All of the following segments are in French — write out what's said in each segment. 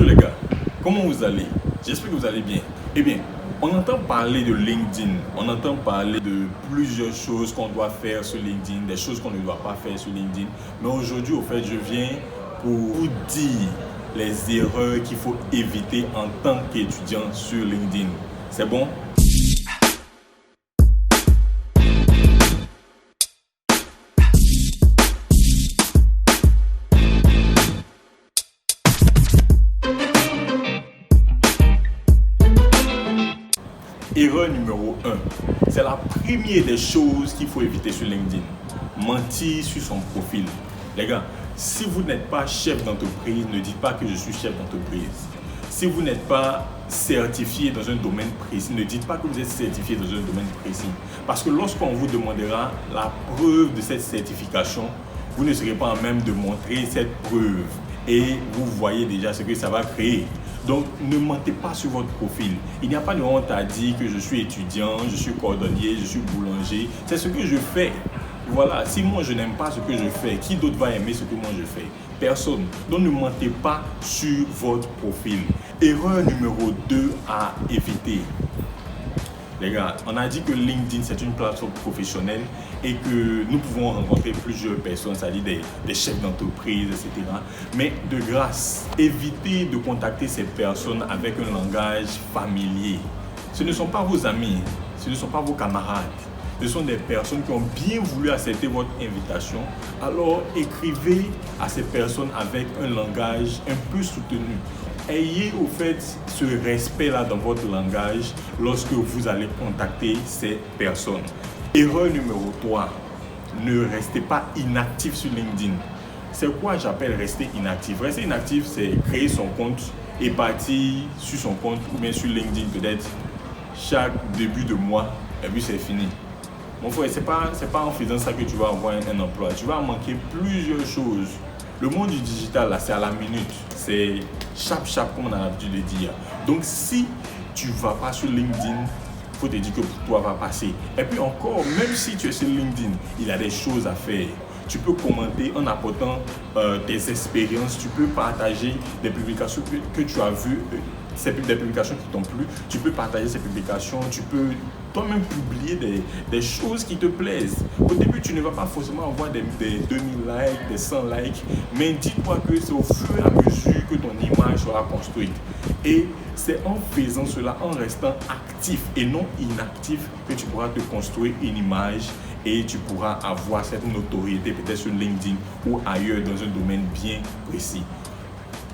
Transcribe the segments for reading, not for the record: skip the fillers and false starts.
Bonjour les gars, comment vous allez? J'espère que vous allez bien. Eh bien, on entend parler de LinkedIn, on entend parler de plusieurs choses qu'on doit faire sur LinkedIn, des choses qu'on ne doit pas faire sur LinkedIn. Mais aujourd'hui, au fait, je viens pour vous dire les erreurs qu'il faut éviter en tant qu'étudiant sur LinkedIn. C'est bon? Erreur numéro 1, c'est la première des choses qu'il faut éviter sur LinkedIn. Mentir sur son profil. Les gars, si vous n'êtes pas chef d'entreprise, ne dites pas que je suis chef d'entreprise. Si vous n'êtes pas certifié dans un domaine précis, ne dites pas que vous êtes certifié dans un domaine précis. Parce que lorsqu'on vous demandera la preuve de cette certification, vous ne serez pas en même de montrer cette preuve. Et vous voyez déjà ce que ça va créer. Donc, ne mentez pas sur votre profil. Il n'y a pas de honte à dire que je suis étudiant, je suis cordonnier, je suis boulanger. C'est ce que je fais. Voilà, si moi je n'aime pas ce que je fais, qui d'autre va aimer ce que moi je fais? Personne. Donc, ne mentez pas sur votre profil. Erreur numéro 2 à éviter. Les gars, on a dit que LinkedIn, c'est une plateforme professionnelle et que nous pouvons rencontrer plusieurs personnes, c'est-à-dire des chefs d'entreprise, etc. Mais de grâce, évitez de contacter ces personnes avec un langage familier. Ce ne sont pas vos amis, ce ne sont pas vos camarades. Ce sont des personnes qui ont bien voulu accepter votre invitation. Alors, écrivez à ces personnes avec un langage un peu soutenu. Ayez au fait ce respect-là dans votre langage lorsque vous allez contacter ces personnes. Erreur numéro 3, ne restez pas inactif sur LinkedIn. C'est quoi j'appelle rester inactif? Rester inactif, c'est créer son compte et partir sur son compte ou bien sur LinkedIn peut-être chaque début de mois et puis c'est fini. Mon frère, c'est pas en faisant ça que tu vas avoir un emploi. Tu vas manquer plusieurs choses. Le monde du digital, là, c'est à la minute. C'est chap, comme on a l'habitude de dire. Donc, si tu ne vas pas sur LinkedIn, il faut te dire que pour toi va passer. Et puis encore, même si tu es sur LinkedIn, il y a des choses à faire. Tu peux commenter en apportant tes expériences. Tu peux partager des publications que tu as vues. Des publications qui t'ont plu, tu peux partager ces publications, tu peux toi-même publier des choses qui te plaisent. Au début, tu ne vas pas forcément avoir des 2000 likes, des 100 likes, mais dis-toi que c'est au fur et à mesure que ton image sera construite. Et c'est en faisant cela, en restant actif et non inactif, que tu pourras te construire une image et tu pourras avoir cette notoriété peut-être sur LinkedIn ou ailleurs dans un domaine bien précis.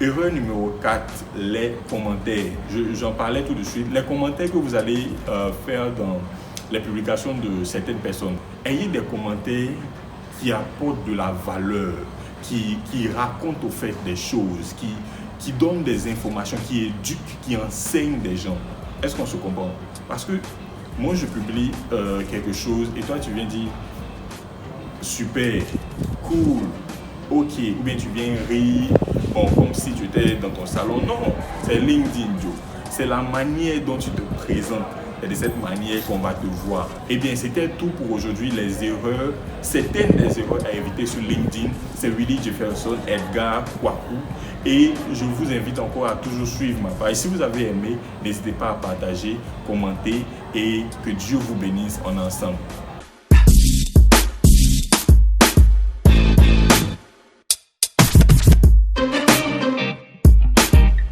Erreur numéro 4, les commentaires. J'en parlais tout de suite. Les commentaires que vous allez faire dans les publications de certaines personnes. Ayez des commentaires qui apportent de la valeur, qui racontent au fait des choses, qui donnent des informations, qui éduquent, qui enseignent des gens. Est-ce qu'on se comprend? Parce que moi, je publie quelque chose et toi, tu viens dire super, cool, ok, ou bien tu viens rire, bon, comme si tu étais dans ton salon. Non, c'est LinkedIn, Joe. C'est la manière dont tu te présentes. Et de cette manière qu'on va te voir. Eh bien, c'était tout pour aujourd'hui, les erreurs. Certaines des erreurs à éviter sur LinkedIn, c'est Willie Jefferson, Edgar Kwaku. Et je vous invite encore à toujours suivre ma page. Si vous avez aimé, n'hésitez pas à partager, commenter et que Dieu vous bénisse en ensemble.